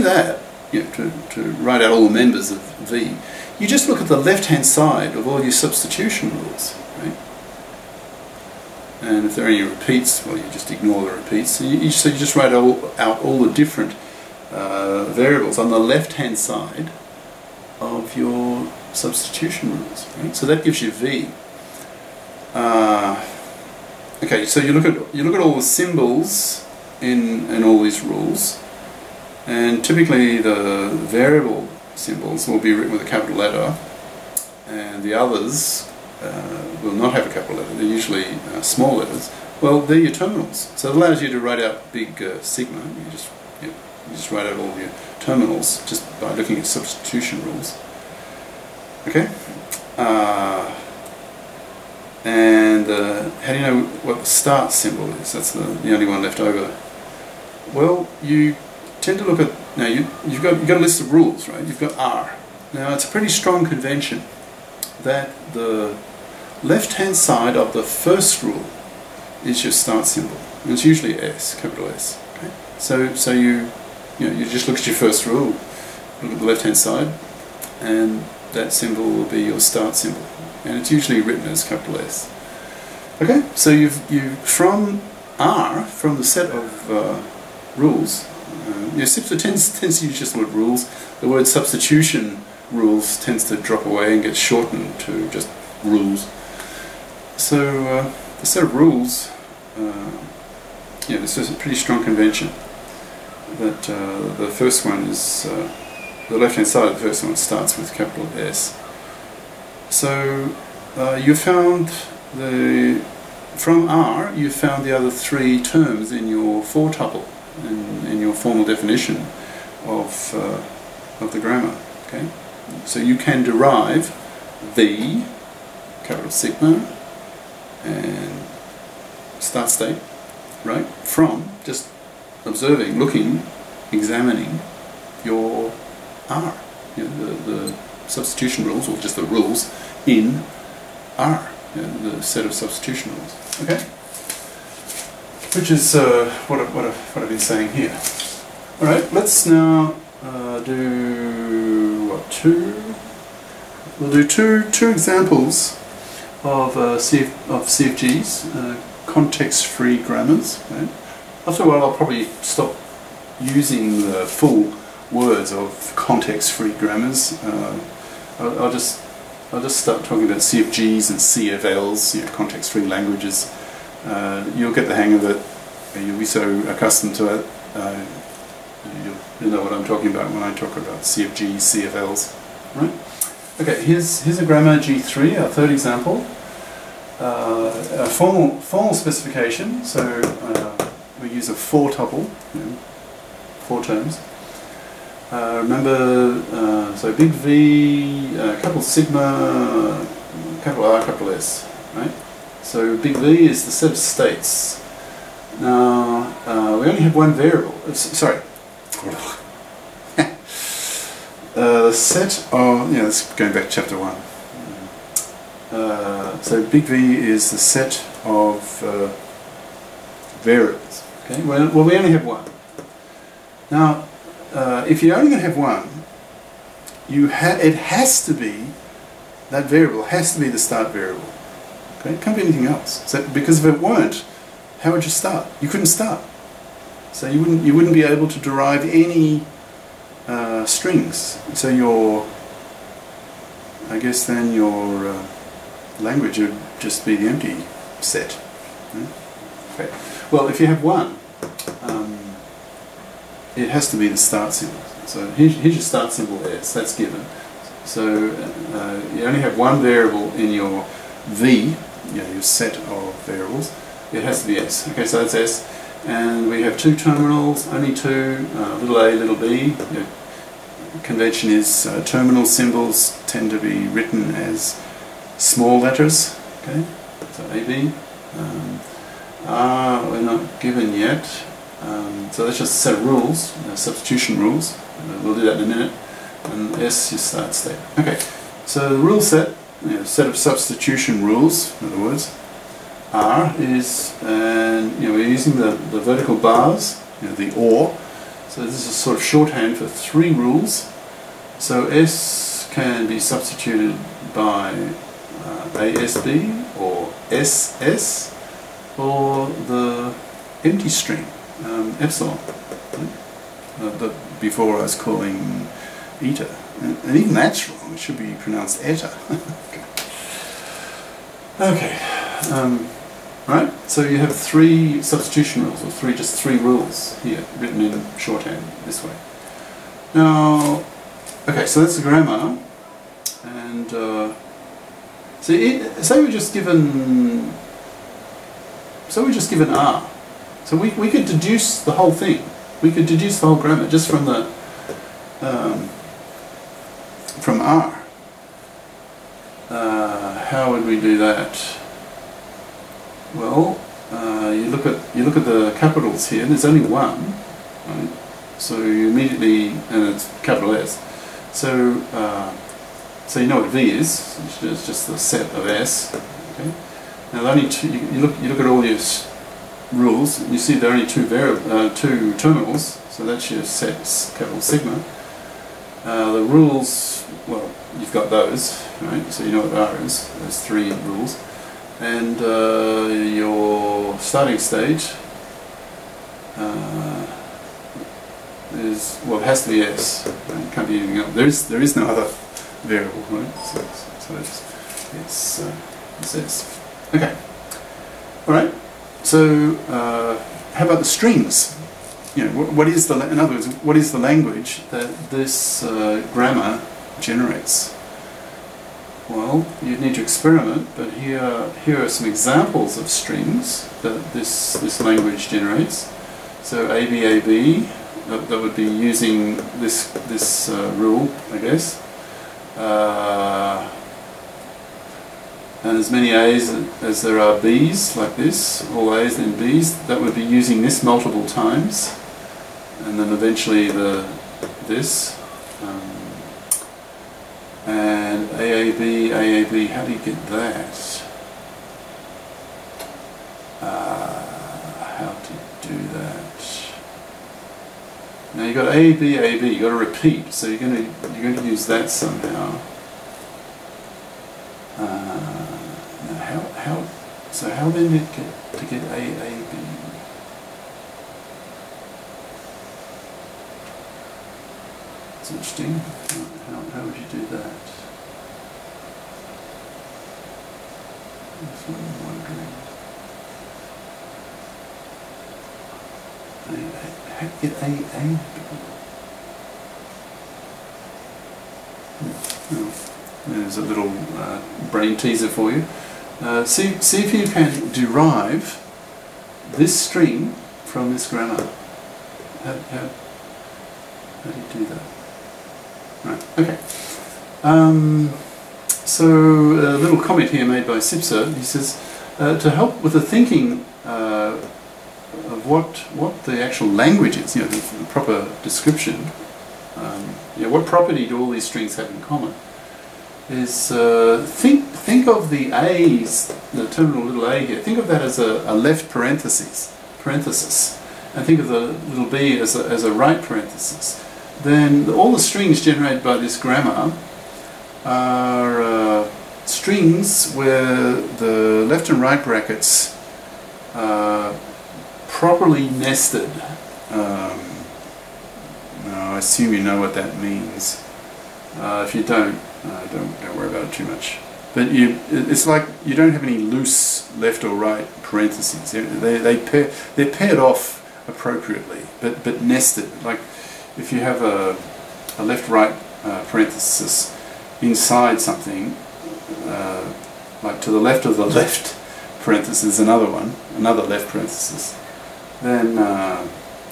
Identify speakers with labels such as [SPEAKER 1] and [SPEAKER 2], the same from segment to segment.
[SPEAKER 1] that, to write out all the members of V, you just look at the left-hand side of all your substitution rules, right? And if there are any repeats, well, you just ignore the repeats. So you just write out all the different variables on the left-hand side of your substitution rules, right? So that gives you V. Okay, so you look at all the symbols in all these rules, and typically the variable symbols will be written with a capital letter, and the others will not have a capital letter. They're usually small letters. Well, they're your terminals, so it allows you to write out big sigma. You just write out all your terminals just by looking at substitution rules. Okay. And how do you know what the start symbol is? That's the only one left over. Well, you tend to look at, now you've got a list of rules, right? You've got R. Now it's a pretty strong convention that the left-hand side of the first rule is your start symbol, and it's usually S, capital S. Okay? So you just look at your first rule, look at the left-hand side, and that symbol will be your start symbol, and it's usually written as capital S. Okay, so you from R, from the set of rules, Sipser tends to use just the word rules. The word substitution rules tends to drop away and get shortened to just rules. So the set of rules, this is a pretty strong convention that the first one is, the left-hand side of the first one starts with capital S. So you found from R, you found the other three terms in your four tuple, in your formal definition of the grammar. Okay, so you can derive V, capital sigma, and start state, right, from just observing, looking, examining your R, the substitution rules, or just the rules in R, the set of substitution rules. Okay, which is what I've been saying here. All right, let's now do what, we'll do two examples of CFGs, context-free grammars. Right? After a while, I'll probably stop using the full words of context-free grammars. I'll just start talking about CFGs and CFLs, context-free languages. You'll get the hang of it. You'll be so accustomed to it. You'll know what I'm talking about when I talk about CFGs, CFLs. Right? Okay, here's a grammar G3, our third example. A formal specification. So we use a four tuple, four terms. Remember, so big V, capital sigma, capital R, capital S, right? So big V is the set of states. Now, we only have one variable, sorry. The set of, it's going back to chapter 1. So big V is the set of variables. Okay, well we only have one. Now, if you're only going to have one, it has to be, that variable has to be the start variable. Okay, it can't be anything else. So, because if it weren't, how would you start? You couldn't start. So you wouldn't be able to derive any strings. So I guess then your language would just be the empty set. Okay. Well, if you have one, it has to be the start symbol. So here's your start symbol S, that's given. So you only have one variable in your V, your set of variables. It has to be S. Okay, so that's S. And we have two terminals, only two, little a, little b. Convention is terminal symbols tend to be written as small letters. Okay, so AB. R we're not given yet. So that's just a set of rules, substitution rules. We'll do that in a minute. And S is start state. Okay, so the rule set, set of substitution rules, in other words, R is, and we're using the vertical bars, the OR, So this is a sort of shorthand for 3 rules. So S can be substituted by ASB or SS or the empty string, epsilon, that before I was calling eta. And even that's wrong, it should be pronounced eta. Okay. Right, so you have 3 substitution rules, or just three rules here, written in shorthand this way. Now, okay, so that's the grammar, and say we're just given R. So we could deduce the whole thing. We could deduce the whole grammar just from the from R. How would we do that? Well, you look at the capitals here. There's only one, right? So you immediately, and it's capital S. So so you know what V is. It's just the set of S. Okay. Now the only two. You look at all your rules. And you see there are only two terminals. So that's your sets, capital sigma. The rules. Well, you've got those, right? So you know what R is. There's 3 rules. And your starting state is, well, it has to be S. Right? It can't be anything else. There is no other variable, right? So it's S. Okay. All right. So how about the strings? You know, what is the? In other words, what is the language that this grammar generates? Well, you'd need to experiment, but here are some examples of strings that this language generates. So ABAB, that would be using this rule, I guess. And as many A's as there are B's, like this, all A's then B's, that would be using this multiple times, and then eventually this. And AAB, how do you get that? How to do that? Now you've got AB, you've got to repeat, so you're going to use that somehow. Now how then to get AAB? It's interesting. How would you do that? That's what I'm wondering. How to get AAB? Oh, there's a little brain teaser for you. See if you can derive this string from this grammar. How do you do that? Right, okay. So a little comment here made by Sipser. He says, to help with the thinking of what the actual language is, you know, the proper description, you know, what property do all these strings have in common, is think of the A's, the terminal little a here, think of that as a left parenthesis, and think of the little b as a right parenthesis. Then all the strings generated by this grammar are strings where the left and right brackets are properly nested. Now, I assume you know what that means. If you don't worry about it too much. But it's like you don't have any loose left or right parentheses. They're paired off appropriately, but nested. Like if you have a left-right parenthesis inside something, like to the left of the left parenthesis, another left parenthesis, then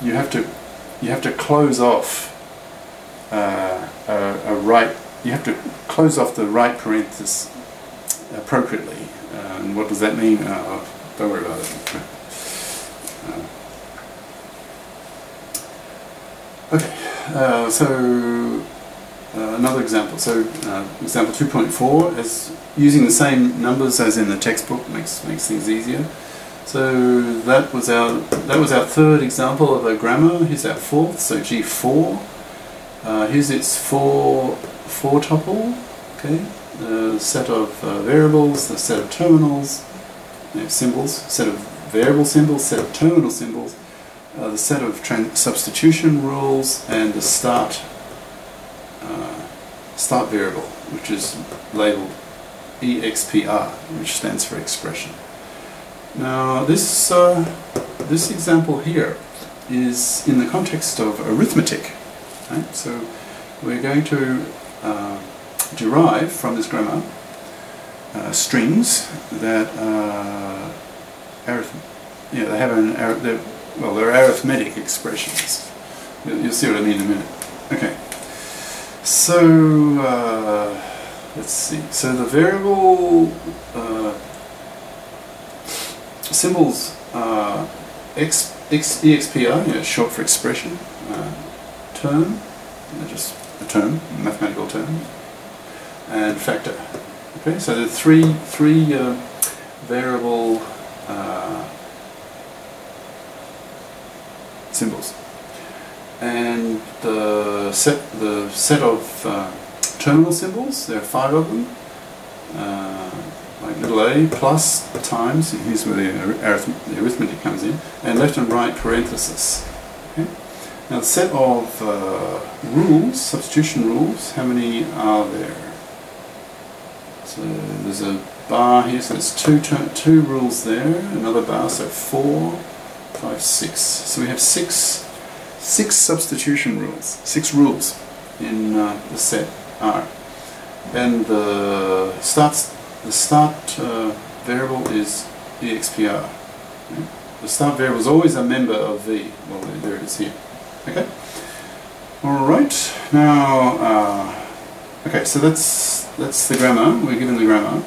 [SPEAKER 1] you have to close off a right. You have to close off the right parenthesis appropriately. And what does that mean? Don't worry about it. Okay, so another example. So example 2.4 is using the same numbers as in the textbook makes things easier. So that was our third example of a grammar. Here's our fourth. So G4. Here's its four tuple. Okay, the set of variables, the set of terminals, symbols, set of variable symbols, set of terminal symbols, the set of substitution rules, and the start variable, which is labeled EXPR, which stands for expression. Now this example here is in the context of arithmetic, right? So we're going to derive from this grammar strings that they're arithmetic expressions. You'll see what I mean in a minute. Okay. So let's see. So the variable symbols EXPR, short for expression, term, just a term, mathematical term, and factor. Okay, so there are three variable symbols, and the set of terminal symbols. There are 5 of them. Like little a plus times, and here's where the arithmetic comes in, and left and right parenthesis. Okay? Now the set of rules, substitution rules, how many are there? So there's a bar here, so there's two rules there, another bar, so 4, 5, 6. So we have six substitution rules, 6 rules in the set R. And the start variable is EXPR. Okay? The start variable is always a member of V. Well, there it is here. Okay. All right. Now, okay. So that's the grammar. We're given the grammar.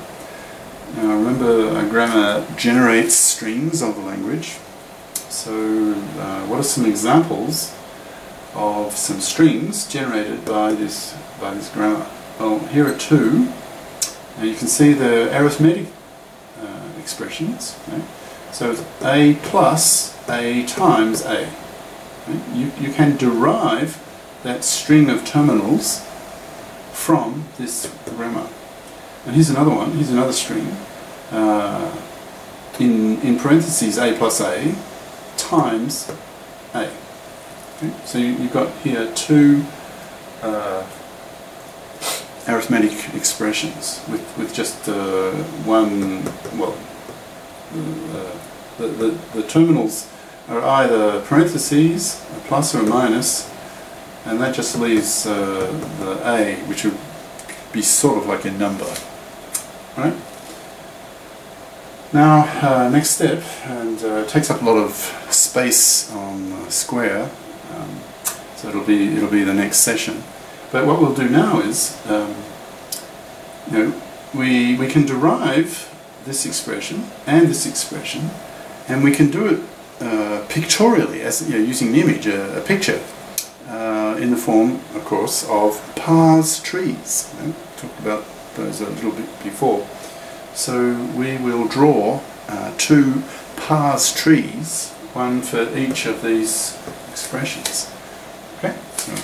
[SPEAKER 1] Now, remember, a grammar generates strings of the language. So, what are some examples of some strings generated by this grammar? Well, here are 2. Now you can see the arithmetic expressions. Okay? So it's A plus A times A. Okay? You can derive that string of terminals from this grammar. And here's another one. Here's another string. In parentheses, A plus A times A. Okay? So you've got here 2 arithmetic expressions with just one. Well, the terminals are either parentheses, a plus or a minus, and that just leaves the A, which would be sort of like a number. All right. Now, next step, and it takes up a lot of space on Square, so it'll be the next session. But what we'll do now is, we can derive this expression and this expression, and we can do it pictorially, as using an image, a picture, in the form, of course, of parse trees. Talked about those a little bit before. So we will draw 2 parse trees, one for each of these expressions. Okay. So